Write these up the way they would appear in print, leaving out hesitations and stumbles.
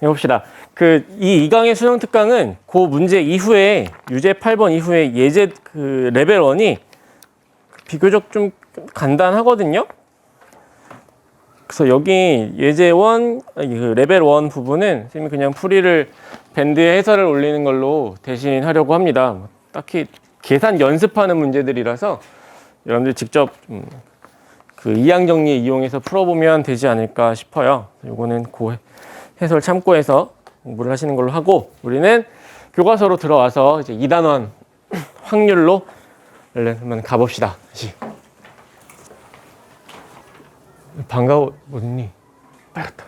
해봅시다. 이 2강의 수능 특강은 그 문제 이후에 유제 8번 이후에 예제 레벨 1이 비교적 좀 간단하거든요. 그래서 여기 예제 1, 레벨 1 부분은 선생님이 그냥 풀이를 밴드에 해설을 올리는 걸로 대신하려고 합니다. 딱히 계산 연습하는 문제들이라서 여러분들 직접 이항 정리 이용해서 풀어보면 되지 않을까 싶어요. 요거는 그 해설 참고해서 공부를 하시는 걸로 하고, 우리는 교과서로 들어와서 이제 2단원 확률로 얼른 한번 가봅시다. 다시. 반가워, 어딨니? 빨리 갔다.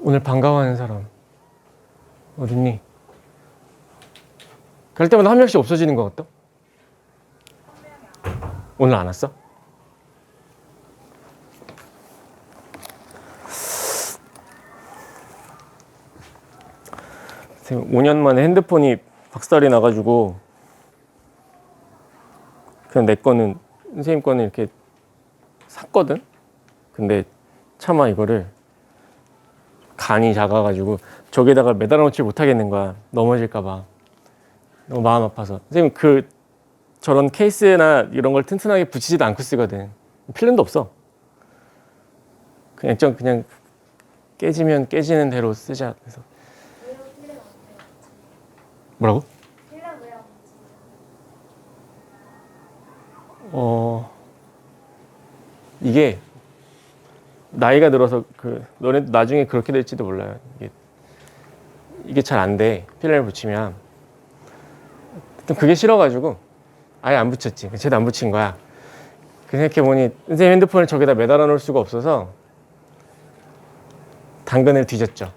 오늘 반가워하는 사람 어딨니? 갈 때마다 한 명씩 없어지는 것 같다. 오늘 안 왔어? 선생님, 5년 만에 핸드폰이 박살이 나가지고 그냥 내 거는 선생님 거는 이렇게 샀거든? 근데 차마 이거를 간이 작아가지고 저기에다가 매달아 놓지 못하겠는 거야. 넘어질까 봐. 너무 마음 아파서. 선생님 저런 케이스나 이런 걸 튼튼하게 붙이지도 않고 쓰거든. 필름도 없어. 그냥 깨지면 깨지는 대로 쓰자. 그래서. 뭐라고? 이게 나이가 들어서 너네도 나중에 그렇게 될지도 몰라요. 이게 잘 안 돼. 필름을 붙이면. 그게 싫어가지고 아예 안 붙였지. 쟤도 안 붙인 거야. 생각해보니 선생님 핸드폰을 저기다 매달아 놓을 수가 없어서 당근을 뒤졌죠.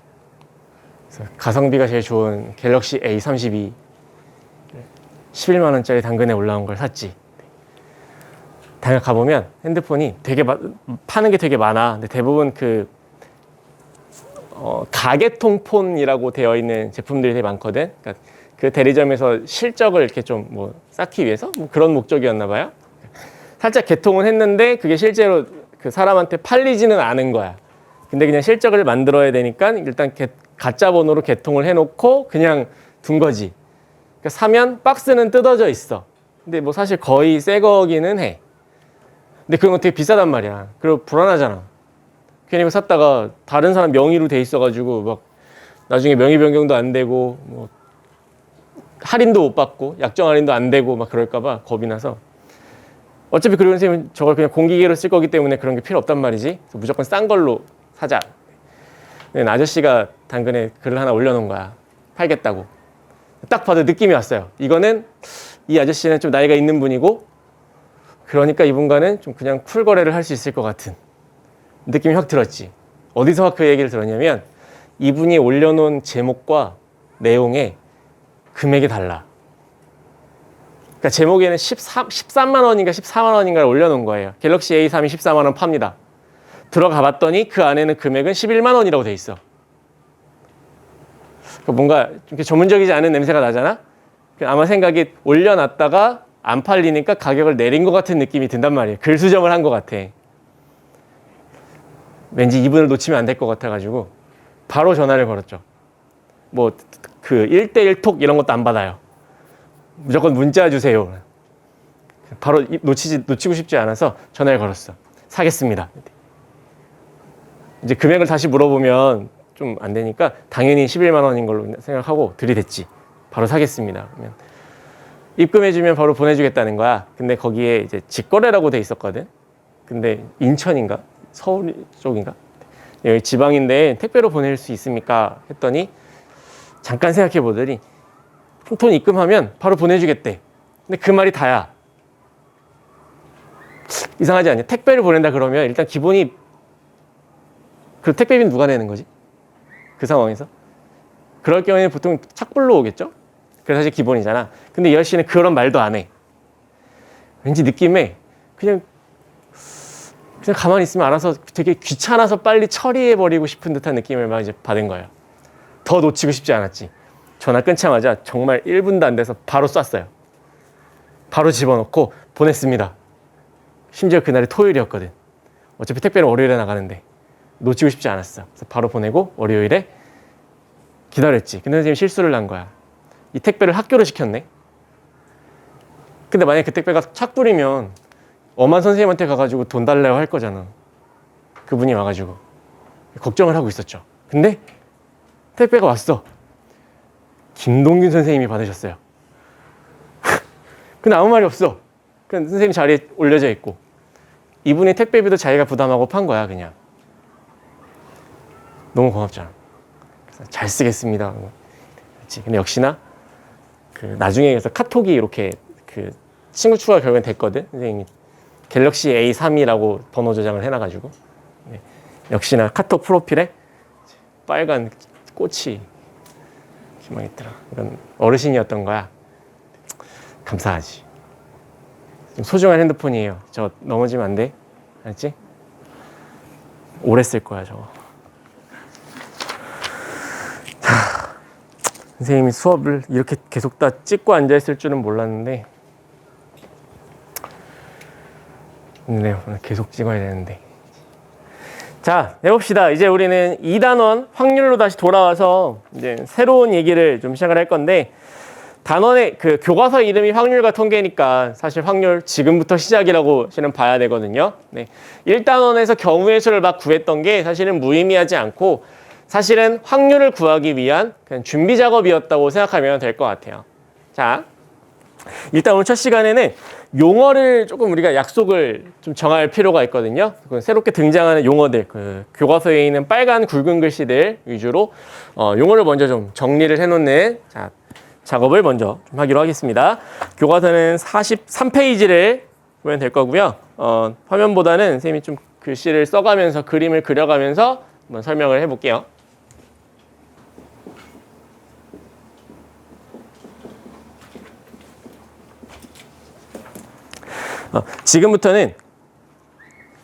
그래서 가성비가 제일 좋은 갤럭시 A32 11만 원짜리 당근에 올라온 걸 샀지. 당근 가보면 핸드폰이 되게 파는 게 되게 많아. 근데 대부분 가계통폰이라고 되어 있는 제품들이 되게 많거든. 그러니까 그 대리점에서 실적을 이렇게 좀 쌓기 위해서 그런 목적이었나 봐요. 살짝 개통은 했는데 그게 실제로 그 사람한테 팔리지는 않은 거야. 근데 그냥 실적을 만들어야 되니까 일단 가짜 번호로 개통을 해놓고 그냥 둔 거지. 그러니까 사면 박스는 뜯어져 있어. 근데 사실 거의 새 거기는 해. 근데 그런 거 되게 비싸단 말이야. 그리고 불안하잖아. 괜히 이거 샀다가 다른 사람 명의로 돼 있어가지고 막 나중에 명의 변경도 안 되고 할인도 못 받고 약정 할인도 안 되고 막 그럴까봐 겁이 나서, 어차피 그리고 선생님 저걸 그냥 공기계로 쓸 거기 때문에 그런 게 필요 없단 말이지. 그래서 무조건 싼 걸로 사자. 근데 아저씨가 당근에 글을 하나 올려놓은 거야. 팔겠다고. 딱 봐도 느낌이 왔어요. 이거는 이 아저씨는 좀 나이가 있는 분이고, 그러니까 이분과는 좀 그냥 쿨 거래를 할 수 있을 것 같은 느낌이 확 들었지. 어디서 그 얘기를 들었냐면 이분이 올려놓은 제목과 내용에 금액이 달라. 그러니까 제목에는 13만 원인가 14만 원인가를 올려놓은 거예요. 갤럭시 A3이 14만 원 팝니다. 들어가 봤더니 그 안에는 금액은 11만 원이라고 돼 있어. 그러니까 뭔가 이렇게 전문적이지 않은 냄새가 나잖아? 아마 생각이 올려놨다가 안 팔리니까 가격을 내린 것 같은 느낌이 든단 말이에요. 글 수정을 한 것 같아. 왠지 이분을 놓치면 안 될 것 같아가지고 바로 전화를 걸었죠. 1대1 톡 이런 것도 안 받아요. 무조건 문자 주세요. 바로 놓치고 싶지 않아서 전화를 걸었어. 사겠습니다. 이제 금액을 다시 물어보면 좀 안 되니까 당연히 11만 원인 걸로 생각하고 들이댔지. 바로 사겠습니다. 그러면 입금해주면 바로 보내주겠다는 거야. 근데 거기에 이제 직거래라고 돼 있었거든. 근데 인천인가? 서울 쪽인가? 여기 지방인데 택배로 보낼 수 있습니까? 했더니 잠깐 생각해 보더니 돈 입금하면 바로 보내주겠대. 근데 그 말이 다야. 이상하지 않냐? 택배를 보낸다 그러면 일단 기본이 그 택배비는 누가 내는 거지? 그 상황에서? 그럴 경우에는 보통 착불로 오겠죠? 그게 사실 기본이잖아. 근데 이 아저씨는 그런 말도 안 해. 왠지 느낌에 그냥 가만히 있으면 알아서 되게 귀찮아서 빨리 처리해버리고 싶은 듯한 느낌을 막 이제 받은 거예요. 더 놓치고 싶지 않았지. 전화 끊자마자 정말 1분도 안 돼서 바로 쐈어요. 바로 집어넣고 보냈습니다. 심지어 그날이 토요일이었거든. 어차피 택배는 월요일에 나가는데. 놓치고 싶지 않았어. 그래서 바로 보내고 월요일에 기다렸지. 근데 선생님이 실수를 한 거야. 이 택배를 학교로 시켰네. 근데 만약에 그 택배가 착불이면 엄한 선생님한테 가가지고 돈 달라고 할 거잖아. 그분이 와가지고 걱정을 하고 있었죠. 근데 택배가 왔어. 김동균 선생님이 받으셨어요. 근데 아무 말이 없어. 그냥 선생님 자리에 올려져 있고 이분이 택배비도 자기가 부담하고 판 거야. 그냥 너무 고맙잖아. 그래서 잘 쓰겠습니다. 그렇지. 근데 역시나 그 나중에 그래서 카톡이 이렇게 그 친구 추가 결국엔 됐거든. 선생님이 갤럭시 A3이라고 번호 저장을 해놔가지고 네. 역시나 카톡 프로필에 빨간 꽃이 기만 있더라. 이건 어르신이었던 거야. 감사하지. 좀 소중한 핸드폰이에요. 저 넘어지면 안 돼. 알았지? 오래 쓸 거야 저거. 선생님이 수업을 이렇게 계속 다 찍고 앉아있을 줄은 몰랐는데 네, 오늘 계속 찍어야 되는데. 자, 해봅시다. 이제 우리는 2단원 확률로 다시 돌아와서 이제 새로운 얘기를 좀 시작을 할 건데 단원의 그 교과서 이름이 확률과 통계니까 사실 확률 지금부터 시작이라고 실은 봐야 되거든요. 네. 1단원에서 경우의 수를 막 구했던 게 사실은 무의미하지 않고 사실은 확률을 구하기 위한 그냥 준비 작업이었다고 생각하면 될 것 같아요. 자, 일단 오늘 첫 시간에는 용어를 조금 우리가 약속을 좀 정할 필요가 있거든요. 새롭게 등장하는 용어들, 그 교과서에 있는 빨간 굵은 글씨들 위주로 용어를 먼저 좀 정리를 해놓는 작업을 먼저 좀 하기로 하겠습니다. 교과서는 43페이지를 보면 될 거고요. 화면보다는 선생님이 좀 글씨를 써가면서 그림을 그려가면서 한번 설명을 해볼게요. 지금부터는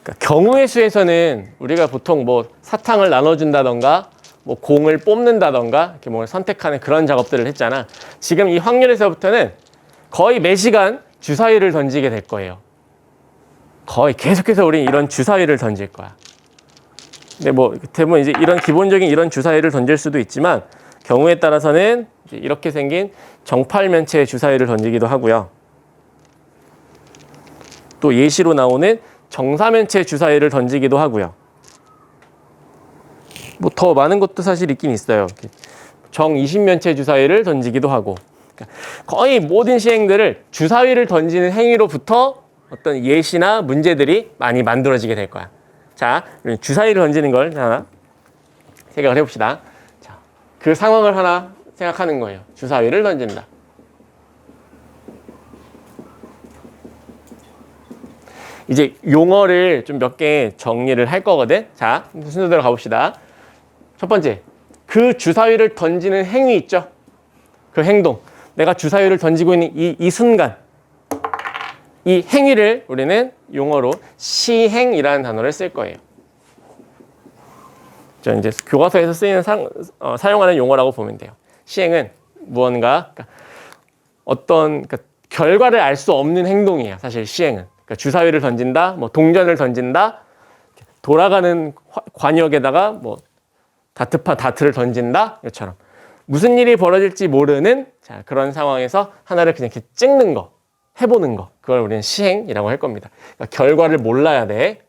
그러니까 경우의 수에서는 우리가 보통 뭐 사탕을 나눠준다던가 뭐 공을 뽑는다던가 이렇게 뭘 선택하는 그런 작업들을 했잖아. 지금 이 확률에서부터는 거의 매 시간 주사위를 던지게 될 거예요. 거의 계속해서 우리 이런 주사위를 던질 거야. 근데 뭐 대부분 이제 이런 기본적인 이런 주사위를 던질 수도 있지만 경우에 따라서는 이제 이렇게 생긴 정팔면체의 주사위를 던지기도 하고요. 또 예시로 나오는 정사면체 주사위를 던지기도 하고요. 뭐 더 많은 것도 사실 있긴 있어요. 정20면체 주사위를 던지기도 하고. 그러니까 거의 모든 시행들을 주사위를 던지는 행위로부터 어떤 예시나 문제들이 많이 만들어지게 될 거야. 자, 주사위를 던지는 걸 하나 생각을 해봅시다. 자, 그 상황을 하나 생각하는 거예요. 주사위를 던진다. 이제 용어를 좀 몇 개 정리를 할 거거든. 자, 순서대로 가봅시다. 첫 번째, 그 주사위를 던지는 행위 있죠? 그 행동. 내가 주사위를 던지고 있는 이 순간. 이 행위를 우리는 용어로 시행이라는 단어를 쓸 거예요. 저 이제 교과서에서 쓰이는 사용하는 용어라고 보면 돼요. 시행은 무언가 어떤 결과를 알 수 없는 행동이에요. 사실 시행은. 그러니까 주사위를 던진다, 뭐 동전을 던진다, 돌아가는 관역에다가 뭐 다트를 던진다, 이처럼 무슨 일이 벌어질지 모르는 그런 상황에서 하나를 그냥 이렇게 찍는 거, 해보는 거, 그걸 우리는 시행이라고 할 겁니다. 그러니까 결과를 몰라야 돼.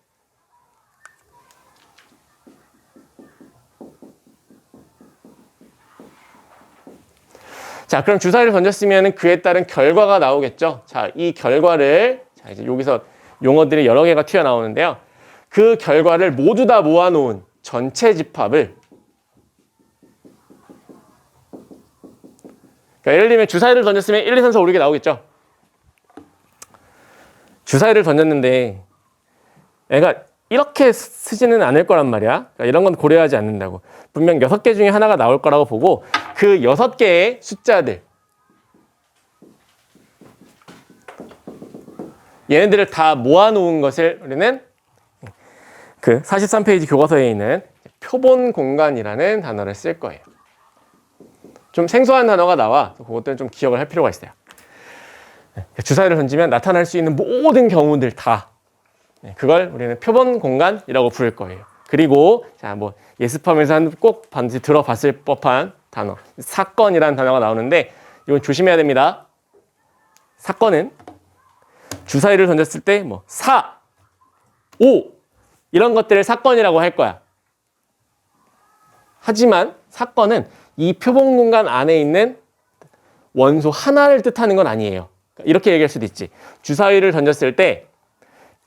자, 그럼 주사위를 던졌으면 그에 따른 결과가 나오겠죠. 자, 이 결과를 이제 여기서 용어들이 여러 개가 튀어나오는데요. 그 결과를 모두 다 모아놓은 전체 집합을 그러니까 예를 들면 주사위를 던졌으면 1, 2, 3, 4, 5, 6이 나오겠죠. 주사위를 던졌는데 애가 이렇게 쓰지는 않을 거란 말이야. 그러니까 이런 건 고려하지 않는다고. 분명 6개 중에 하나가 나올 거라고 보고 그 6개의 숫자들 얘네들을 다 모아놓은 것을 우리는 그 43페이지 교과서에 있는 표본 공간이라는 단어를 쓸 거예요. 좀 생소한 단어가 나와. 그것들은 좀 기억을 할 필요가 있어요. 주사위를 던지면 나타날 수 있는 모든 경우들 다 그걸 우리는 표본 공간이라고 부를 거예요. 그리고 자, 뭐 예습하면서 꼭 반드시 들어봤을 법한 단어, 사건이라는 단어가 나오는데 이건 조심해야 됩니다. 사건은 주사위를 던졌을 때 뭐 4, 5 이런 것들을 사건이라고 할 거야. 하지만 사건은 이 표본 공간 안에 있는 원소 하나를 뜻하는 건 아니에요. 이렇게 얘기할 수도 있지. 주사위를 던졌을 때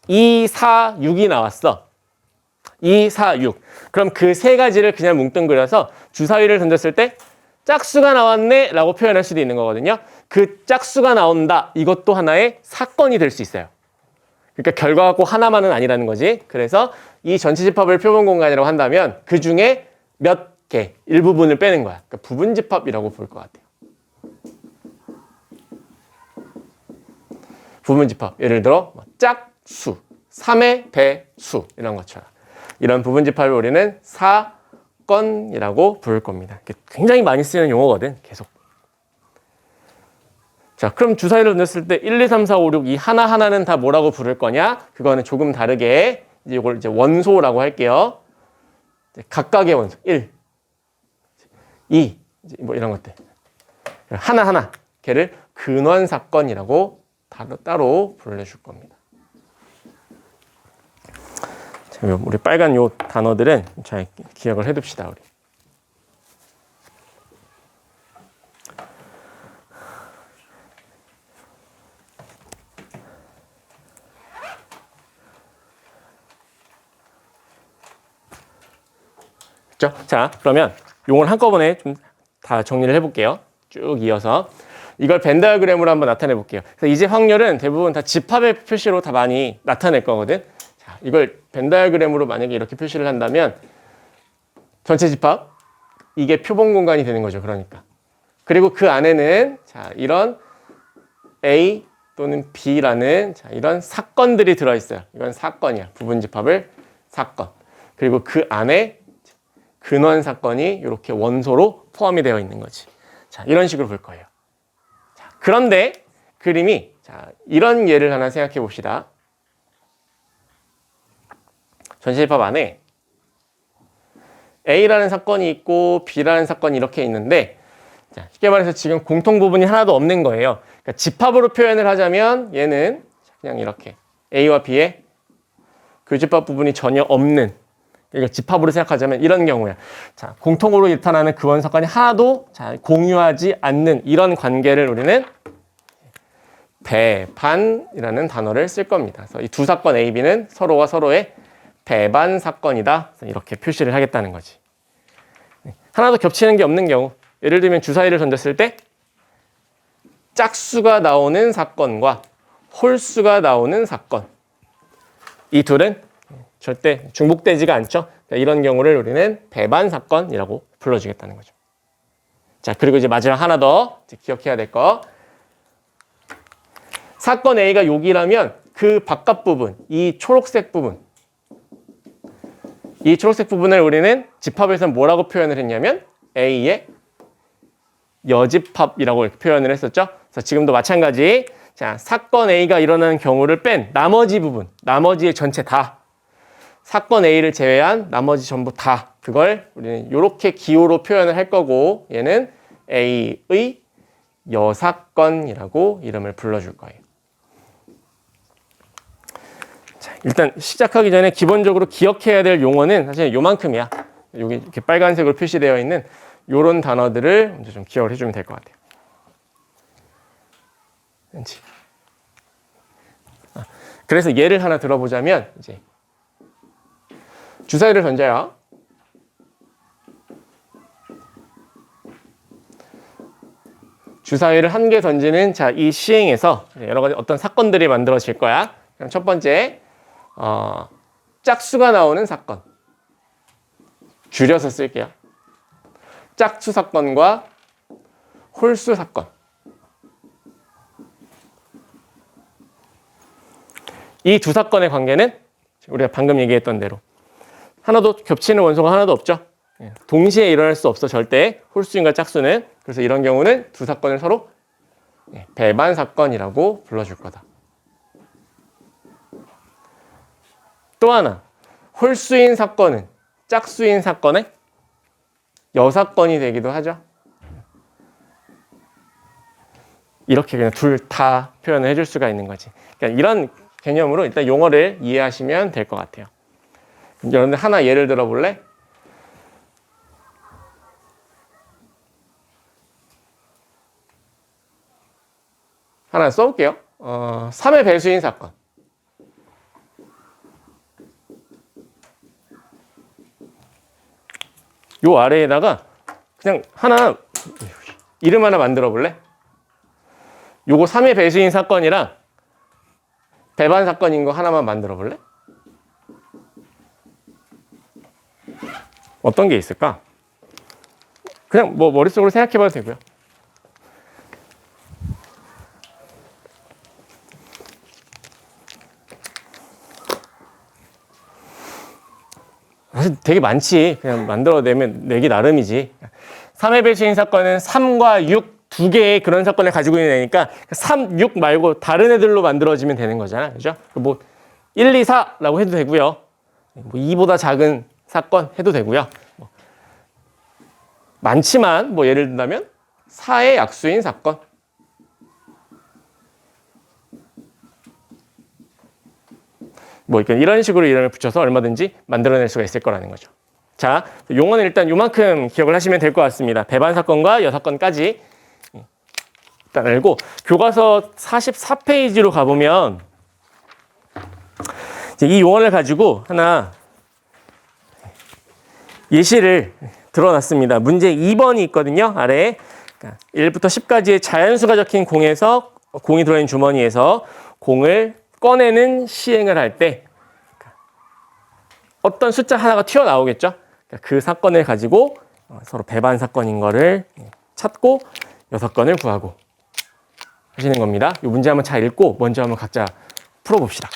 2, 4, 6이 나왔어. 2, 4, 6. 그럼 그 세 가지를 그냥 뭉뚱그려서 주사위를 던졌을 때 짝수가 나왔네 라고 표현할 수도 있는 거거든요. 그 짝수가 나온다. 이것도 하나의 사건이 될 수 있어요. 그러니까 결과가 꼭 하나만은 아니라는 거지. 그래서 이 전체 집합을 표본 공간이라고 한다면 그 중에 몇 개, 일부분을 빼는 거야. 그러니까 부분 집합이라고 볼 것 같아요. 부분 집합. 예를 들어 짝수, 3의 배수 이런 것처럼. 이런 부분 집합을 우리는 사건이라고 부를 겁니다. 굉장히 많이 쓰이는 용어거든. 계속. 자, 그럼 주사위를 던졌을 때 1, 2, 3, 4, 5, 6 이 하나하나는 다 뭐라고 부를 거냐? 그거는 조금 다르게 이걸 이제 원소라고 할게요. 각각의 원소. 1, 2, 뭐 이런 것들. 하나하나 걔를 근원 사건이라고 따로 불러줄 겁니다. 자, 우리 빨간 요 단어들은 잘 기억을 해둡시다, 우리. 그렇죠? 자, 그러면 요걸 한꺼번에 좀 다 정리를 해볼게요. 쭉 이어서. 이걸 벤 다이어그램으로 한번 나타내 볼게요. 그래서 이제 확률은 대부분 다 집합의 표시로 다 많이 나타낼 거거든. 자, 이걸 벤 다이어그램으로 만약에 이렇게 표시를 한다면 전체 집합, 이게 표본 공간이 되는 거죠. 그러니까. 그리고 그 안에는 자, 이런 A 또는 B라는 자, 이런 사건들이 들어있어요. 이건 사건이야. 부분 집합을 사건. 그리고 그 안에 근원 사건이 이렇게 원소로 포함이 되어 있는 거지. 자, 이런 식으로 볼 거예요. 자, 그런데 그림이 자, 이런 예를 하나 생각해 봅시다. 전체 집합 안에 A라는 사건이 있고 B라는 사건이 이렇게 있는데 자, 쉽게 말해서 지금 공통 부분이 하나도 없는 거예요. 그러니까 집합으로 표현을 하자면 얘는 그냥 이렇게 A와 B의 교집합 부분이 전혀 없는, 이거 집합으로 생각하자면 이런 경우야. 자, 공통으로 나타나는 근원 사건이 하나도 자, 공유하지 않는 이런 관계를 우리는 배반이라는 단어를 쓸 겁니다. 그래서 이 두 사건 A, B는 서로가 서로의 배반 사건이다. 이렇게 표시를 하겠다는 거지. 하나도 겹치는 게 없는 경우, 예를 들면 주사위를 던졌을 때 짝수가 나오는 사건과 홀수가 나오는 사건, 이 둘은 절대 중복되지가 않죠. 이런 경우를 우리는 배반 사건이라고 불러주겠다는 거죠. 자, 그리고 이제 마지막 하나 더 기억해야 될 거. 사건 A가 여기라면 그 바깥 부분, 이 초록색 부분, 이 초록색 부분을 우리는 집합에서 뭐라고 표현을 했냐면 A의 여집합이라고 표현을 했었죠. 그래서 지금도 마찬가지. 자, 사건 A가 일어나는 경우를 뺀 나머지 부분, 나머지의 전체 다, 사건 A를 제외한 나머지 전부 다, 그걸 우리는 이렇게 기호로 표현을 할 거고 얘는 A의 여사건이라고 이름을 불러줄 거예요. 자, 일단 시작하기 전에 기본적으로 기억해야 될 용어는 사실 요만큼이야. 여기 이렇게 빨간색으로 표시되어 있는 요런 단어들을 먼저 좀 기억을 해주면 될 것 같아요. 왠지. 그래서 예를 하나 들어보자면 이제 주사위를 던져요. 주사위를 한 개 던지는 자, 이 시행에서 여러 가지 어떤 사건들이 만들어질 거야. 그럼 첫 번째, 짝수가 나오는 사건. 줄여서 쓸게요. 짝수 사건과 홀수 사건. 이 두 사건의 관계는 우리가 방금 얘기했던 대로 하나도 겹치는 원소가 하나도 없죠. 동시에 일어날 수 없어, 절대. 홀수인과 짝수는. 그래서 이런 경우는 두 사건을 서로 배반 사건이라고 불러줄 거다. 또 하나, 홀수인 사건은 짝수인 사건의 여사건이 되기도 하죠. 이렇게 그냥 둘 다 표현을 해줄 수가 있는 거지. 그러니까 이런 개념으로 일단 용어를 이해하시면 될 것 같아요. 여러분들 하나 예를 들어 볼래? 하나 써볼게요. 3의 배수인 사건. 요 아래에다가 그냥 하나 이름 하나 만들어 볼래? 요거 3의 배수인 사건이랑 배반 사건인 거 하나만 만들어 볼래? 어떤 게 있을까? 그냥 뭐 머릿속으로 생각해 봐도 되고요. 사실 되게 많지. 그냥 만들어내면 내기 나름이지. 3의 배수인 사건은 3과 6 두 개의 그런 사건을 가지고 있는 애니까 3, 6 말고 다른 애들로 만들어지면 되는 거잖아. 그죠? 뭐 1, 2, 4라고 해도 되고요. 뭐 2보다 작은 사건 해도 되고요. 뭐 많지만 뭐 예를 든다면 4의 약수인 사건. 뭐 이런 식으로 이름을 붙여서 얼마든지 만들어낼 수가 있을 거라는 거죠. 자, 용어는 일단 요만큼 기억을 하시면 될 것 같습니다. 배반 사건과 여사건까지 일단 알고 교과서 44페이지로 가보면 이 용어를 가지고 하나 예시를 들어놨습니다. 문제 2번이 있거든요. 아래에 1부터 10까지의 자연수가 적힌 공에서 공이 들어있는 주머니에서 공을 꺼내는 시행을 할 때 어떤 숫자 하나가 튀어나오겠죠. 그 사건을 가지고 서로 배반 사건인 거를 찾고 여사건을 구하고 하시는 겁니다. 이 문제 한번 잘 읽고 먼저 한번 각자 풀어봅시다.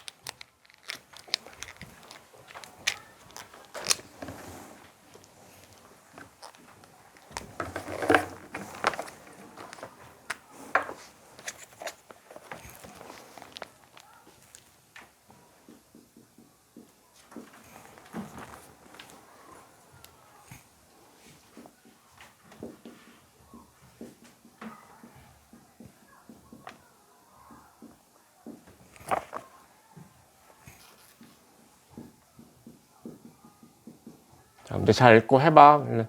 자, 문제 잘 읽고 해봐. 얼른.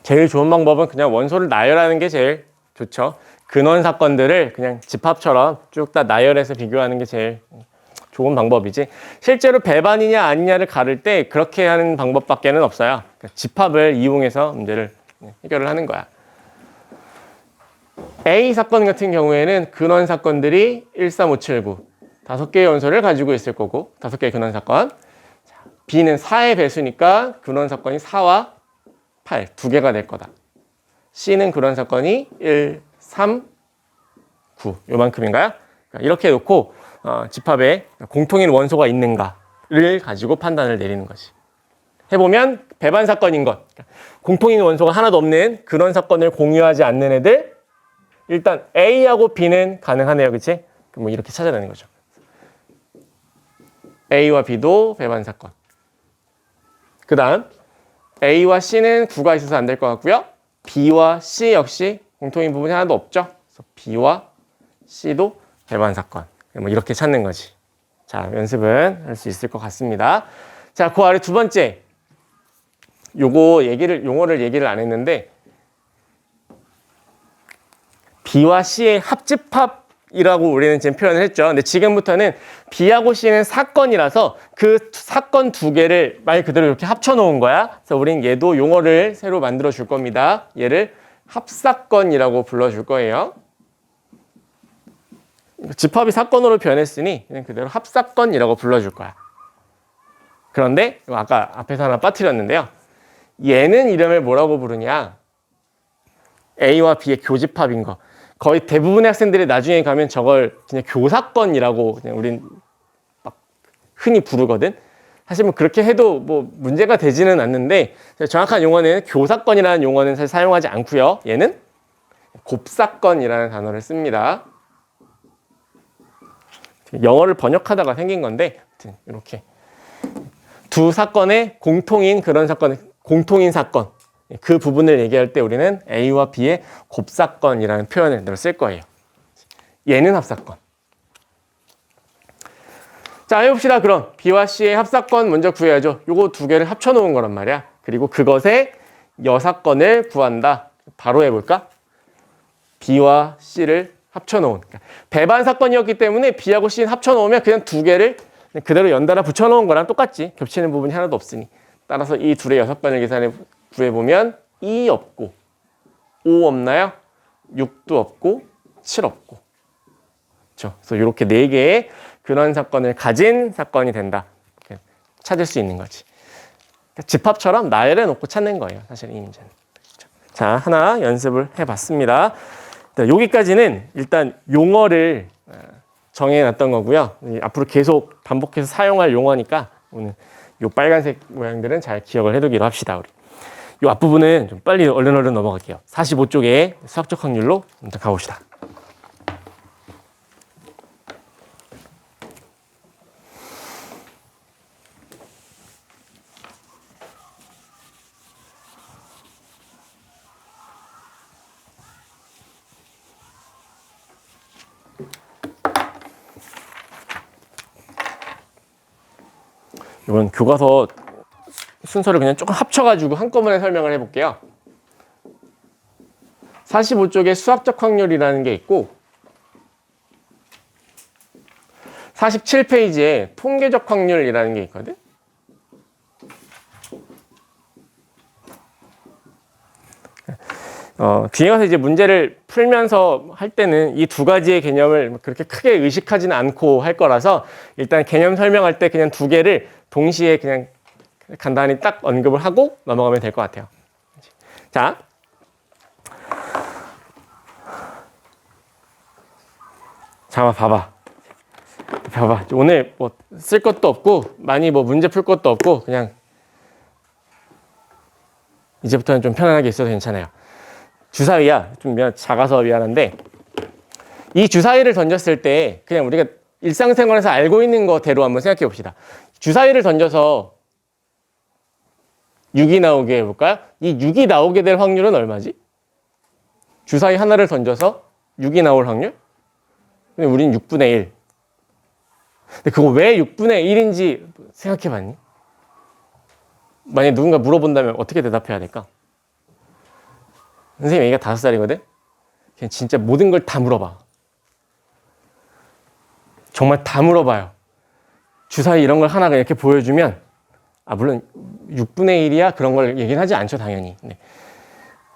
제일 좋은 방법은 그냥 원소를 나열하는 게 제일 좋죠. 근원 사건들을 그냥 집합처럼 쭉 다 나열해서 비교하는 게 제일 좋은 방법이지. 실제로 배반이냐 아니냐를 가를 때 그렇게 하는 방법밖에는 없어요. 그러니까 집합을 이용해서 문제를 해결을 하는 거야. A 사건 같은 경우에는 근원 사건들이 1, 3, 5, 7, 9 5개의 원소를 가지고 있을 거고 5개의 근원 사건. B는 4의 배수니까 근원 사건이 4와 8, 2개가 될 거다. C는 그런 사건이 1, 3, 9 요만큼인가요? 이렇게 놓고 집합에 공통인 원소가 있는가를 가지고 판단을 내리는 것이. 해보면 배반 사건인 것, 공통인 원소가 하나도 없는 그런 사건을 공유하지 않는 애들 일단 A하고 B는 가능하네요. 그치? 뭐 이렇게 찾아내는 거죠. A와 B도 배반 사건. 그 다음 A와 C는 구가 있어서 안 될 것 같고요. B와 C 역시 공통인 부분이 하나도 없죠. 그래서 B와 C도 배반 사건. 뭐 이렇게 찾는 거지. 자, 연습은 할 수 있을 것 같습니다. 자, 그 아래 두 번째. 용어를 얘기를 안 했는데 B와 C의 합집합이라고 우리는 지금 표현을 했죠. 근데 지금부터는 B하고 C는 사건이라서 그 사건 두 개를 말 그대로 이렇게 합쳐 놓은 거야. 그래서 우린 얘도 용어를 새로 만들어 줄 겁니다. 얘를 합사건이라고 불러 줄 거예요. 집합이 사건으로 변했으니 그냥 그대로 합사건이라고 불러줄 거야. 그런데 아까 앞에서 하나 빠뜨렸는데요. 얘는 이름을 뭐라고 부르냐? A와 B의 교집합인 거. 거의 대부분의 학생들이 나중에 가면 저걸 그냥 교사건이라고 그냥 우린 막 흔히 부르거든. 사실 뭐 그렇게 해도 뭐 문제가 되지는 않는데 정확한 용어는 교사건이라는 용어는 사실 사용하지 않고요. 얘는 곱사건이라는 단어를 씁니다. 영어를 번역하다가 생긴 건데 이렇게 두 사건의 공통인 그런 사건, 공통인 사건 그 부분을 얘기할 때 우리는 A와 B의 곱사건이라는 표현을 쓸 거예요. 얘는 합사건. 자, 해봅시다. 그럼 B와 C의 합사건 먼저 구해야죠. 요거 두 개를 합쳐놓은 거란 말이야. 그리고 그것의 여사건을 구한다. 바로 해볼까? B와 C를 합쳐놓은. 그러니까 배반 사건이었기 때문에 B하고 C는 합쳐놓으면 그냥 두 개를 그대로 연달아 붙여놓은 거랑 똑같지. 겹치는 부분이 하나도 없으니. 따라서 이 둘의 여사건을 계산해 구해보면 2 없고 5 없나요? 6도 없고 7 없고. 그렇죠? 그래서 이렇게 네 개의 그런 사건을 가진 사건이 된다. 이렇게 찾을 수 있는 거지. 집합처럼 나열해 놓고 찾는 거예요. 사실 이 문제는. 자, 하나 연습을 해봤습니다. 여기까지는 일단 용어를 정해놨던 거고요. 앞으로 계속 반복해서 사용할 용어니까 오늘 이 빨간색 모양들은 잘 기억을 해두기로 합시다. 우리. 이 앞부분은 좀 빨리 얼른 넘어갈게요. 45쪽에 수학적 확률로 먼저 가봅시다. 이번 교과서 순서를 그냥 조금 합쳐가지고 한꺼번에 설명을 해볼게요. 45쪽에 수학적 확률이라는 게 있고 47페이지에 통계적 확률이라는 게 있거든. 뒤에 가서 이제 문제를 풀면서 할 때는 이 두 가지의 개념을 그렇게 크게 의식하지는 않고 할 거라서 일단 개념 설명할 때 그냥 두 개를 동시에 그냥 간단히 딱 언급을 하고 넘어가면 될 것 같아요. 자, 봐봐. 오늘 뭐 쓸 것도 없고 많이 뭐 문제 풀 것도 없고 그냥 이제부터는 좀 편안하게 있어도 괜찮아요. 주사위야. 좀 작아서 미안한데 이 주사위를 던졌을 때 그냥 우리가 일상생활에서 알고 있는 거대로 한번 생각해 봅시다. 주사위를 던져서 6이 나오게 해볼까요? 이 6이 나오게 될 확률은 얼마지? 주사위 하나를 던져서 6이 나올 확률? 근데 우린 6분의 1. 근데 그거 왜 6분의 1인지 생각해 봤니? 만약에 누군가 물어본다면 어떻게 대답해야 될까? 선생님 애기가 5살이거든? 그냥 진짜 모든 걸 다 물어봐. 정말 다 물어봐요. 주사위 이런 걸 하나 이렇게 보여주면 물론 6분의 1이야 그런 걸 얘기는 하지 않죠 당연히. 네.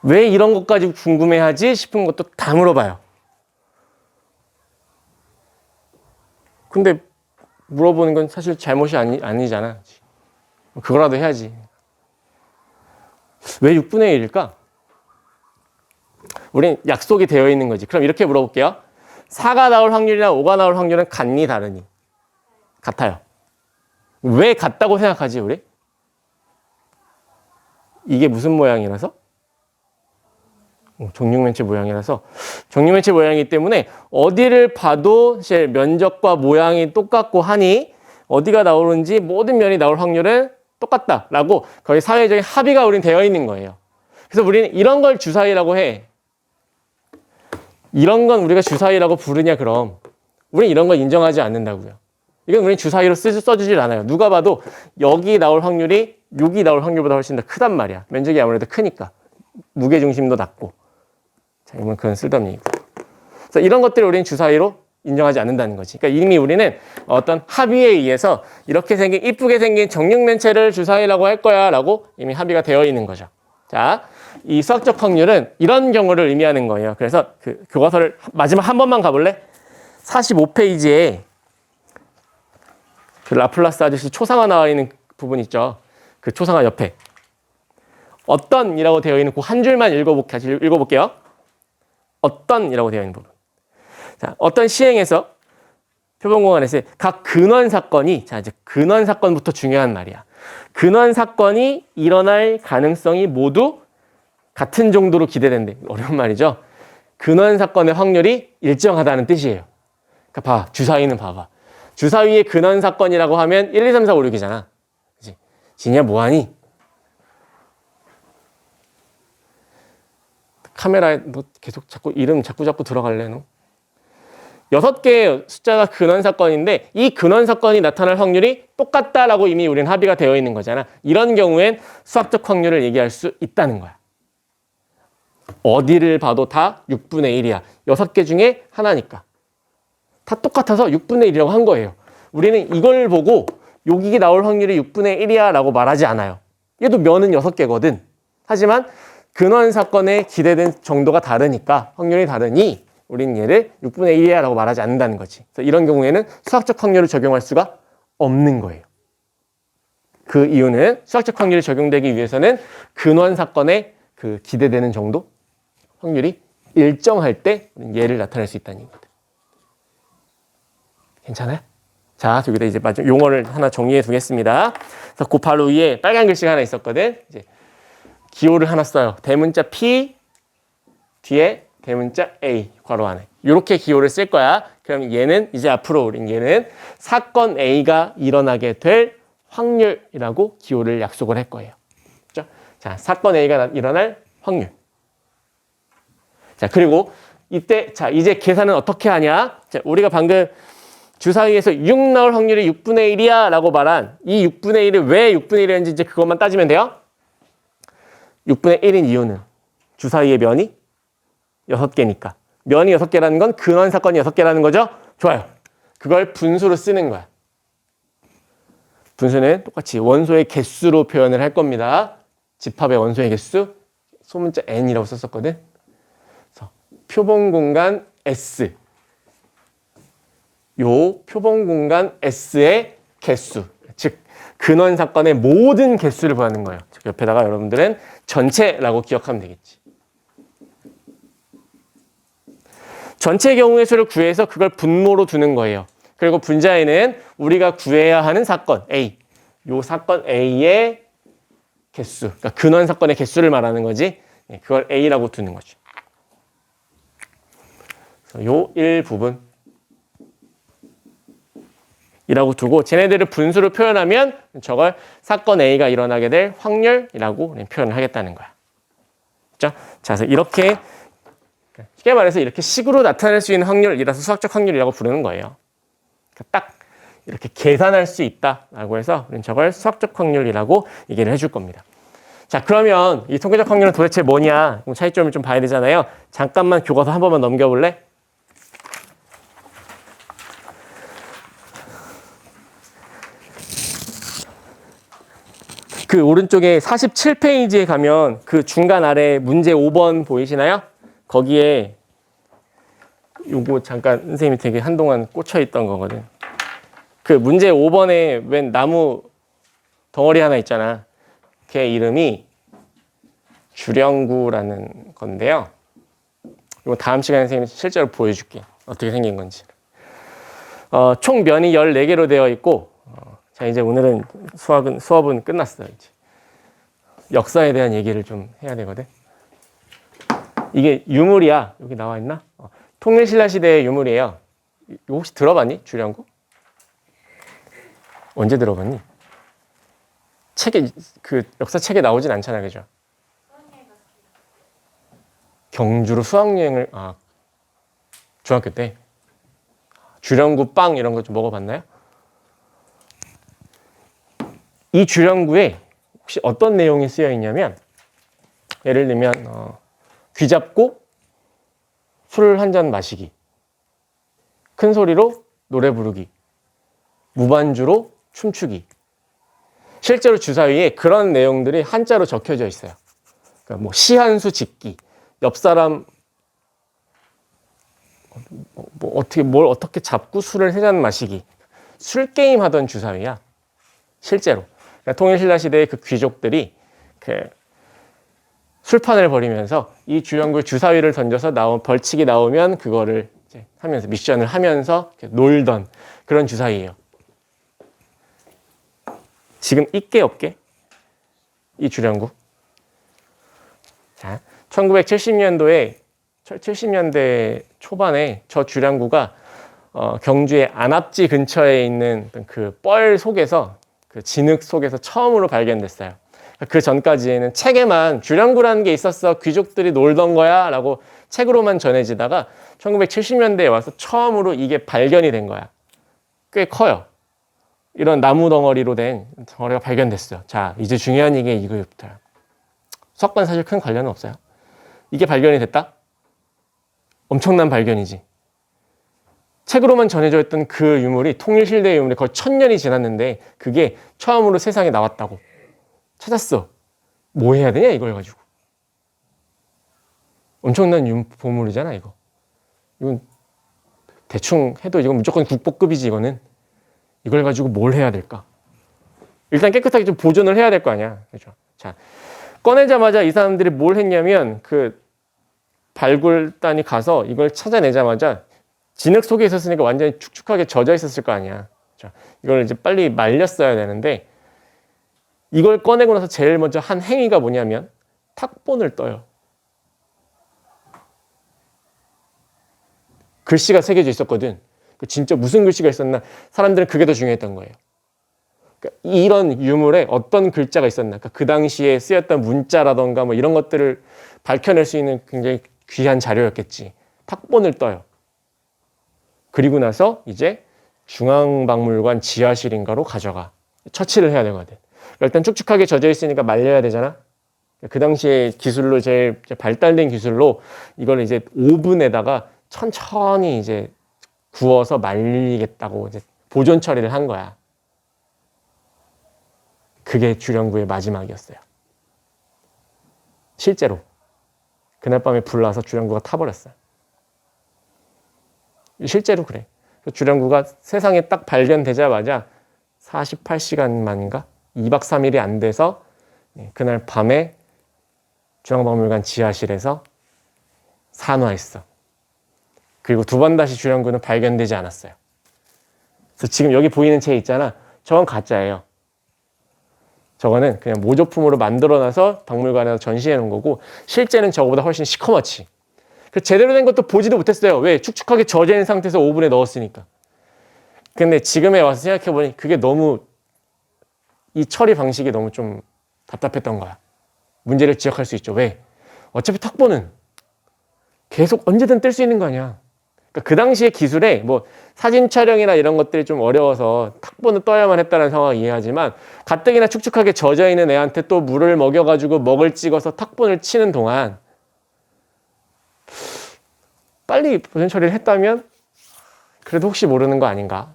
왜 이런 것까지 궁금해하지 싶은 것도 다 물어봐요. 근데 물어보는 건 사실 잘못이 아니잖아. 그거라도 해야지. 왜 6분의 1일까? 우린 약속이 되어 있는 거지. 그럼 이렇게 물어볼게요. 4가 나올 확률이랑 5가 나올 확률은 같니 다르니? 같아요. 왜 같다고 생각하지 우리? 이게 무슨 모양이라서? 정육면체 모양이라서 정육면체 모양이기 때문에 어디를 봐도 사실 면적과 모양이 똑같고 하니 어디가 나오는지 모든 면이 나올 확률은 똑같다라고 거의 사회적인 합의가 우린 되어 있는 거예요. 그래서 우리는 이런 걸 주사위라고 해. 이런 건 우리가 주사위라고 부르냐 그럼. 우리는 이런 걸 인정하지 않는다고요. 이건 우리는 주사위로 써주질 않아요. 누가 봐도 여기 나올 확률이 여기 나올 확률보다 훨씬 더 크단 말이야. 면적이 아무래도 크니까. 무게중심도 낮고. 자, 이건 그건 쓸데없는 얘기고. 그래서 이런 것들을 우리는 주사위로 인정하지 않는다는 거지. 그러니까 이미 우리는 어떤 합의에 의해서 이렇게 생긴 이쁘게 생긴 정육면체를 주사위라고 할 거야 라고 이미 합의가 되어 있는 거죠. 자, 이 수학적 확률은 이런 경우를 의미하는 거예요. 그래서 그 교과서를 마지막 한 번만 가볼래? 45페이지에 그 라플라스 아저씨 초상화 나와 있는 부분 있죠. 그 초상화 옆에 어떤이라고 되어 있는 그 한 줄만 읽어볼게요. 어떤이라고 되어 있는 부분. 자, 어떤 시행에서 표본공간에서 각 근원 사건이, 자, 이제 근원 사건부터 중요한 말이야. 근원 사건이 일어날 가능성이 모두 같은 정도로 기대된대. 어려운 말이죠. 근원 사건의 확률이 일정하다는 뜻이에요. 그러니까 봐, 주사위는 봐봐. 주사위의 근원 사건이라고 하면 1, 2, 3, 4, 5, 6이잖아. 그치? 진이야 뭐하니? 카메라에 너 계속 자꾸 이름 자꾸 들어갈래 너? 6개의 숫자가 근원 사건인데 이 근원 사건이 나타날 확률이 똑같다라고 이미 우리는 합의가 되어 있는 거잖아. 이런 경우엔 수학적 확률을 얘기할 수 있다는 거야. 어디를 봐도 다 6분의 1이야. 6개 중에 하나니까. 다 똑같아서 6분의 1이라고 한 거예요. 우리는 이걸 보고 여기 나올 확률이 6분의 1이야 라고 말하지 않아요. 얘도 면은 6개거든. 하지만 근원 사건에 기대된 정도가 다르니까 확률이 다르니 우리는 얘를 6분의 1이야 라고 말하지 않는다는 거지. 그래서 이런 경우에는 수학적 확률을 적용할 수가 없는 거예요. 그 이유는 수학적 확률이 적용되기 위해서는 근원 사건에 그 기대되는 정도 확률이 일정할 때 얘를 나타낼 수 있다는 얘기입니다. 괜찮아요? 자, 여기다 이제 마지막 용어를 하나 정리해 두겠습니다. 그래서 그 바로 위에 빨간 글씨가 하나 있었거든. 이제 기호를 하나 써요. 대문자 P 뒤에 대문자 A 괄호 안에 이렇게 기호를 쓸 거야. 그럼 얘는 이제 앞으로 우린 얘는 사건 A가 일어나게 될 확률이라고 기호를 약속을 할 거예요. 그렇죠? 자, 사건 A가 일어날 확률. 자, 그리고 이때 자 이제 계산은 어떻게 하냐? 자, 우리가 방금 주사위에서 6 나올 확률이 6분의 1이야 라고 말한 이 6분의 1이 왜 6분의 1이었는지 이제 그것만 따지면 돼요. 6분의 1인 이유는 주사위의 면이 6개니까. 면이 6개라는 건 근원 사건이 6개라는 거죠? 좋아요. 그걸 분수로 쓰는 거야. 분수는 똑같이 원소의 개수로 표현을 할 겁니다. 집합의 원소의 개수, 소문자 n이라고 썼었거든. 그래서 표본 공간 S. 요 표본 공간 S의 개수, 즉 근원 사건의 모든 개수를 구하는 거예요. 즉 옆에다가 여러분들은 전체라고 기억하면 되겠지. 전체 경우의 수를 구해서 그걸 분모로 두는 거예요. 그리고 분자에는 우리가 구해야 하는 사건 A, 요 사건 A의 개수, 그러니까 근원 사건의 개수를 말하는 거지. 그걸 A라고 두는 거죠. 그래서 요 일부분 이라고 두고 쟤네들을 분수로 표현하면 저걸 사건 A가 일어나게 될 확률이라고 표현을 하겠다는 거야. 그렇죠? 자, 그래서 이렇게 쉽게 말해서 이렇게 식으로 나타낼 수 있는 확률이라서 수학적 확률이라고 부르는 거예요. 그러니까 딱 이렇게 계산할 수 있다라고 해서 우리는 저걸 수학적 확률이라고 얘기를 해줄 겁니다. 자, 그러면 이 통계적 확률은 도대체 뭐냐? 차이점을 좀 봐야 되잖아요. 잠깐만 교과서 한 번만 넘겨볼래? 그 오른쪽에 47페이지에 가면 그 중간 아래 문제 5번 보이시나요? 거기에 요거 잠깐 선생님이 되게 한동안 꽂혀 있던 거거든. 그 문제 5번에 웬 나무 덩어리 하나 있잖아. 걔 이름이 주령구라는 건데요. 이거 다음 시간에 선생님이 실제로 보여줄게. 어떻게 생긴 건지. 총 면이 14개로 되어 있고 자, 이제 오늘은 수업은 끝났어요. 이제. 역사에 대한 얘기를 좀 해야 되거든. 이게 유물이야. 여기 나와 있나? 통일신라 시대의 유물이에요. 이거 혹시 들어봤니? 주량구? 언제 들어봤니? 책에 그 역사책에 나오진 않잖아, 그죠? 경주로 수학여행을 중학교 때 주량구 빵 이런 거 좀 먹어봤나요? 이 주량구에 혹시 어떤 내용이 쓰여 있냐면 예를 들면 귀 잡고 술 한 잔 마시기, 큰 소리로 노래 부르기, 무반주로 춤추기. 실제로 주사위에 그런 내용들이 한자로 적혀져 있어요. 그러니까 뭐 시 한 수 짓기, 옆 사람 뭘 어떻게 잡고 술을 세 잔 마시기. 술 게임 하던 주사위야. 실제로. 그러니까 통일신라 시대의 그 귀족들이 그 술판을 벌이면서 이 주연구 주사위를 던져서 벌칙이 나오면 그거를 이제 하면서 미션을 하면서 놀던 그런 주사위예요. 지금 있게 없게? 이 주량구. 자, 1970년도에 70년대 초반에 저 주량구가 경주의 안압지 근처에 있는 그 뻘 속에서 그 진흙 속에서 처음으로 발견됐어요. 그 전까지에는 책에만 주량구라는 게 있었어, 귀족들이 놀던 거야 라고 책으로만 전해지다가 1970년대에 와서 처음으로 이게 발견이 된 거야. 꽤 커요. 이런 나무 덩어리로 된 덩어리가 발견됐어요. 자, 이제 중요한 얘기 이거부터. 수학과는 사실 큰 관련은 없어요. 이게 발견이 됐다? 엄청난 발견이지. 책으로만 전해져 있던 그 유물이 통일신라의 유물이 거의 1000년이 지났는데 그게 처음으로 세상에 나왔다고. 찾았어. 뭐 해야 되냐 이걸 가지고. 엄청난 보물이잖아 이거. 이건 대충 해도 이건 무조건 국보급이지 이거는. 이걸 가지고 뭘 해야 될까? 일단 깨끗하게 좀 보존을 해야 될 거 아니야. 그죠? 자, 꺼내자마자 이 사람들이 뭘 했냐면 그 발굴단이 가서 이걸 찾아내자마자 진흙 속에 있었으니까 완전히 축축하게 젖어 있었을 거 아니야. 자, 이걸 이제 빨리 말렸어야 되는데 이걸 꺼내고 나서 제일 먼저 한 행위가 뭐냐면 탁본을 떠요. 글씨가 새겨져 있었거든. 진짜 무슨 글씨가 있었나? 사람들은 그게 더 중요했던 거예요. 그러니까 이런 유물에 어떤 글자가 있었나? 그러니까 그 당시에 쓰였던 문자라던가 뭐 이런 것들을 밝혀낼 수 있는 굉장히 귀한 자료였겠지. 탁본을 떠요. 그리고 나서 이제 중앙박물관 지하실인가로 가져가. 처치를 해야 되거든. 일단 축축하게 젖어 있으니까 말려야 되잖아. 그 당시에 기술로 제일 발달된 기술로 이걸 이제 오븐에다가 천천히 이제 구워서 말리겠다고 이제 보존 처리를 한 거야. 그게 주량구의 마지막이었어요. 실제로 그날 밤에 불 나서 주량구가 타버렸어요. 실제로 그래. 주량구가 세상에 딱 발견되자마자 48시간 만인가? 2박 3일이 안 돼서 그날 밤에 중앙박물관 지하실에서 산화했어. 그리고 두 번 다시 주량구는 발견되지 않았어요. 그래서 지금 여기 보이는 책 있잖아. 저건 가짜예요. 저거는 그냥 모조품으로 만들어놔서 박물관에서 전시해 놓은 거고 실제는 저거보다 훨씬 시커멓지. 제대로 된 것도 보지도 못했어요. 왜? 축축하게 젖어 있는 상태에서 오븐에 넣었으니까. 근데 지금에 와서 생각해보니 그게 너무 이 처리 방식이 너무 좀 답답했던 거야. 문제를 지적할 수 있죠. 왜? 어차피 탁본은 계속 언제든 뜰 수 있는 거 아니야. 그러니까 그 당시의 기술에 뭐 사진 촬영이나 이런 것들이 좀 어려워서 탁본을 떠야만 했다는 상황을 이해하지만 가뜩이나 축축하게 젖어 있는 애한테 또 물을 먹여가지고 먹을 찍어서 탁본을 치는 동안 빨리 보존 처리를 했다면 그래도 혹시 모르는 거 아닌가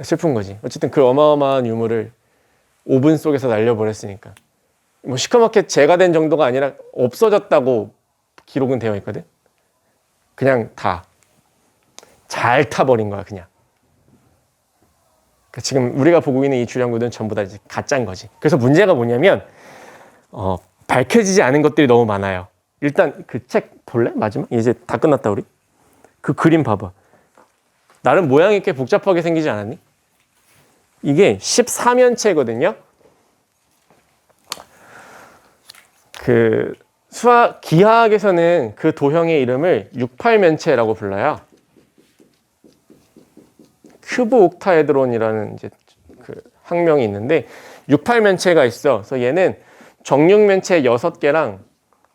슬픈 거지. 어쨌든 그 어마어마한 유물을 오븐 속에서 날려버렸으니까 뭐 시커멓게 재가 된 정도가 아니라 없어졌다고 기록은 되어 있거든. 그냥 다 잘 타버린 거야 그냥. 그러니까 지금 우리가 보고 있는 이 주량구들은 전부 다 이제 가짜인 거지. 그래서 문제가 뭐냐면 밝혀지지 않은 것들이 너무 많아요. 일단 그 책 볼래? 마지막? 이제 다 끝났다 우리. 그 그림 봐봐. 나름 모양이 꽤 복잡하게 생기지 않았니? 이게 14면체거든요. 그 기하학에서는 그 도형의 이름을 68면체라고 불러요. 큐브 옥타헤드론이라는 이제 그 학명이 있는데 68면체가 있어. 그래서 얘는 정육면체 6개랑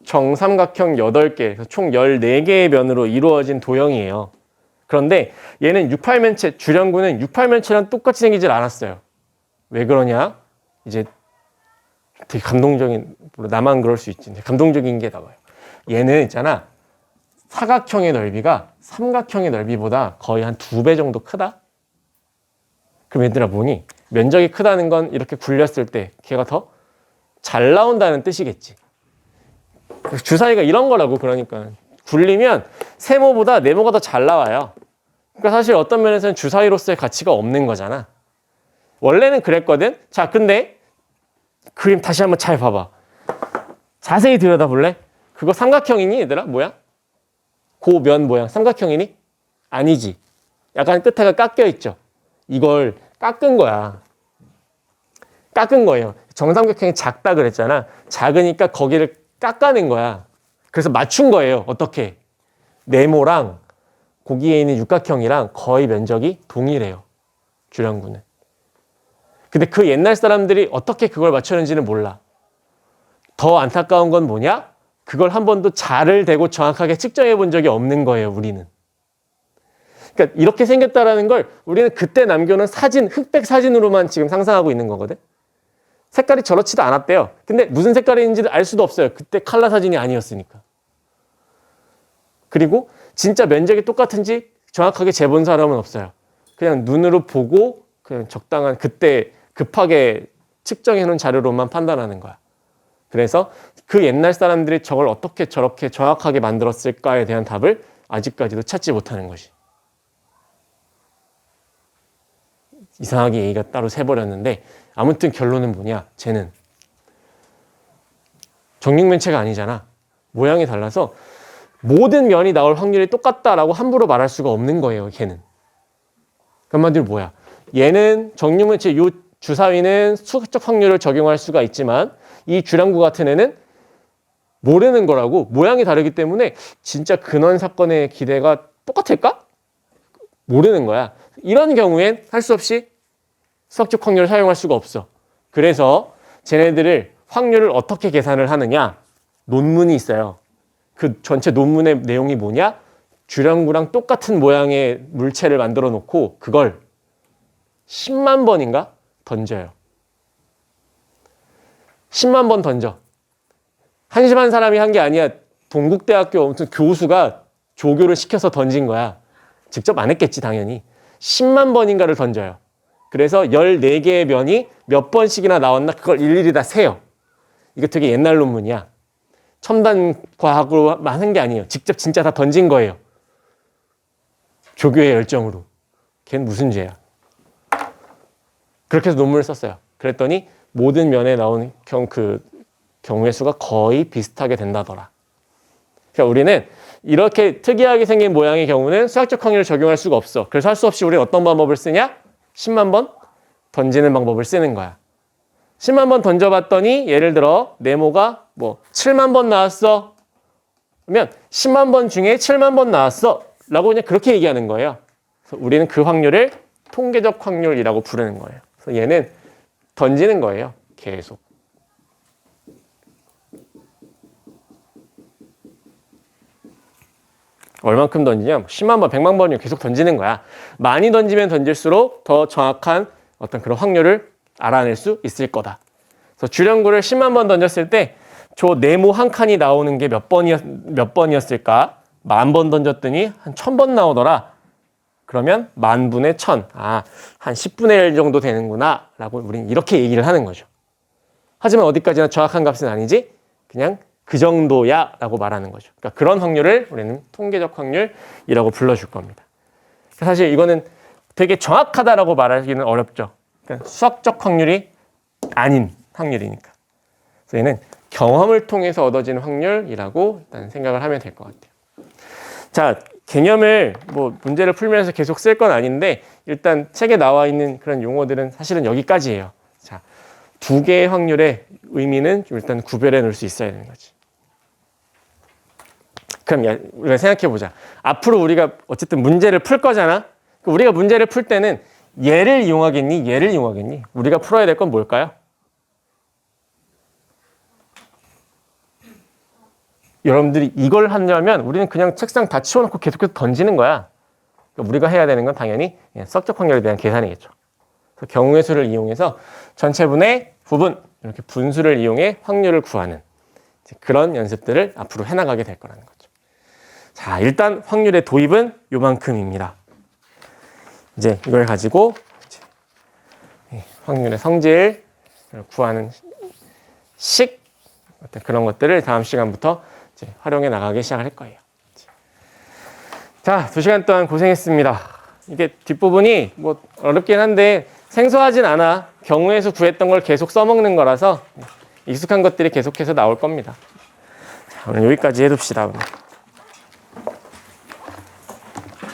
정삼각형 8개, 총 14개의 면으로 이루어진 도형이에요. 그런데 얘는 68면체, 주령구는 68면체랑 똑같이 생기질 않았어요. 왜 그러냐? 이제 되게 감동적인, 나만 그럴 수 있지. 감동적인 게 나와요. 얘는 있잖아. 사각형의 넓이가 삼각형의 넓이보다 거의 한 2배 정도 크다? 그럼 얘들아 뭐니? 면적이 크다는 건 이렇게 굴렸을 때 걔가 더 잘 나온다는 뜻이겠지. 주사위가 이런 거라고. 그러니까 굴리면 세모보다 네모가 더 잘 나와요. 그러니까 사실 어떤 면에서는 주사위로서의 가치가 없는 거잖아. 원래는 그랬거든. 자, 근데 그림 다시 한번 잘 봐봐. 자세히 들여다볼래? 그거 삼각형이니 얘들아? 뭐야? 그 면 모양 삼각형이니? 아니지. 약간 끝에가 깎여 있죠. 이걸 깎은 거야. 깎은 거예요. 정삼각형이 작다 그랬잖아. 작으니까 거기를 깎아낸 거야. 그래서 맞춘 거예요. 어떻게? 네모랑 거기에 있는 육각형이랑 거의 면적이 동일해요. 주령구는. 근데 그 옛날 사람들이 어떻게 그걸 맞췄는지는 몰라. 더 안타까운 건 뭐냐? 그걸 한 번도 자를 대고 정확하게 측정해 본 적이 없는 거예요, 우리는. 그러니까 이렇게 생겼다라는 걸 우리는 그때 남겨놓은 사진, 흑백 사진으로만 지금 상상하고 있는 거거든. 색깔이 저렇지도 않았대요. 근데 무슨 색깔인지를 알 수도 없어요. 그때 칼라 사진이 아니었으니까. 그리고 진짜 면적이 똑같은지 정확하게 재본 사람은 없어요. 그냥 눈으로 보고 그냥 적당한 그때 급하게 측정해 놓은 자료로만 판단하는 거야. 그래서 그 옛날 사람들이 저걸 어떻게 저렇게 정확하게 만들었을까에 대한 답을 아직까지도 찾지 못하는 것이. 이상하게 얘기가 따로 새버렸는데 아무튼 결론은 뭐냐? 쟤는 정육면체가 아니잖아. 모양이 달라서 모든 면이 나올 확률이 똑같다라고 함부로 말할 수가 없는 거예요. 걔는. 한마디로 뭐야? 얘는 정육면체 요 주사위는 수학적 확률을 적용할 수가 있지만 이 주랑구 같은 애는 모르는 거라고. 모양이 다르기 때문에 진짜 근원 사건의 기대가 똑같을까? 모르는 거야. 이런 경우엔 할 수 없이 수학적 확률을 사용할 수가 없어. 그래서 쟤네들을 확률을 어떻게 계산을 하느냐? 논문이 있어요. 그 전체 논문의 내용이 뭐냐? 주령구랑 똑같은 모양의 물체를 만들어 놓고 그걸 10만 번인가? 던져요. 10만 번 던져. 한심한 사람이 한 게 아니야. 동국대학교 아무튼 교수가 조교를 시켜서 던진 거야. 직접 안 했겠지 당연히. 10만 번인가를 던져요. 그래서 14개의 면이 몇 번씩이나 나왔나 그걸 일일이 다 세요. 이거 되게 옛날 논문이야. 첨단 과학으로만 한 게 아니에요. 직접 진짜 다 던진 거예요. 조교의 열정으로. 걔는 무슨 죄야. 그렇게 해서 논문을 썼어요. 그랬더니 모든 면에 나온 경우의 수가 거의 비슷하게 된다더라. 그러니까 우리는 이렇게 특이하게 생긴 모양의 경우는 수학적 확률을 적용할 수가 없어. 그래서 할 수 없이 우리는 어떤 방법을 쓰냐? 10만 번 던지는 방법을 쓰는 거야. 10만 번 던져봤더니 예를 들어 네모가 뭐 7만 번 나왔어. 그러면 10만 번 중에 7만 번 나왔어. 라고 그냥 그렇게 얘기하는 거예요. 그래서 우리는 그 확률을 통계적 확률이라고 부르는 거예요. 그래서 얘는 던지는 거예요. 계속. 얼만큼 던지냐? 10만 번, 100만 번이면 계속 던지는 거야. 많이 던지면 던질수록 더 정확한 어떤 그런 확률을 알아낼 수 있을 거다. 그래서 주령구를 10만 번 던졌을 때 저 네모 한 칸이 나오는 게 몇 번이었을까? 10,000번 던졌더니 한 1000번 나오더라. 그러면 10,000분의 1000. 아, 한 10분의 1 정도 되는구나. 라고 우리는 이렇게 얘기를 하는 거죠. 하지만 어디까지나 정확한 값은 아니지? 그냥 그 정도야 라고 말하는 거죠. 그러니까 그런 확률을 우리는 통계적 확률이라고 불러줄 겁니다. 사실 이거는 되게 정확하다라고 말하기는 어렵죠. 그러니까 수학적 확률이 아닌 확률이니까. 그래서 얘는 경험을 통해서 얻어지는 확률이라고 일단 생각을 하면 될 것 같아요. 자, 개념을 뭐 문제를 풀면서 계속 쓸 건 아닌데 일단 책에 나와 있는 그런 용어들은 사실은 여기까지예요. 자, 두 개의 확률의 의미는 좀 일단 구별해 놓을 수 있어야 되는 거지. 그럼 우리가 생각해 보자. 앞으로 우리가 어쨌든 문제를 풀 거잖아. 우리가 문제를 풀 때는 얘를 이용하겠니? 얘를 이용하겠니? 우리가 풀어야 될 건 뭘까요? 여러분들이 이걸 하려면 우리는 그냥 책상 다 치워놓고 계속해서 던지는 거야. 그러니까 우리가 해야 되는 건 당연히 석적 확률에 대한 계산이겠죠. 그래서 경우의 수를 이용해서 전체분의 부분, 이렇게 분수를 이용해 확률을 구하는 그런 연습들을 앞으로 해나가게 될 거라는 거죠. 자, 일단 확률의 도입은 요만큼입니다. 이제 이걸 가지고 확률의 성질을 구하는 식, 그런 것들을 다음 시간부터 이제 활용해 나가기 시작을 할 거예요. 자, 2시간 동안 고생했습니다. 이게 뒷부분이 뭐 어렵긴 한데 생소하진 않아. 경우의 수 구했던 걸 계속 써먹는 거라서 익숙한 것들이 계속해서 나올 겁니다. 자, 오늘 여기까지 해둡시다. 오늘.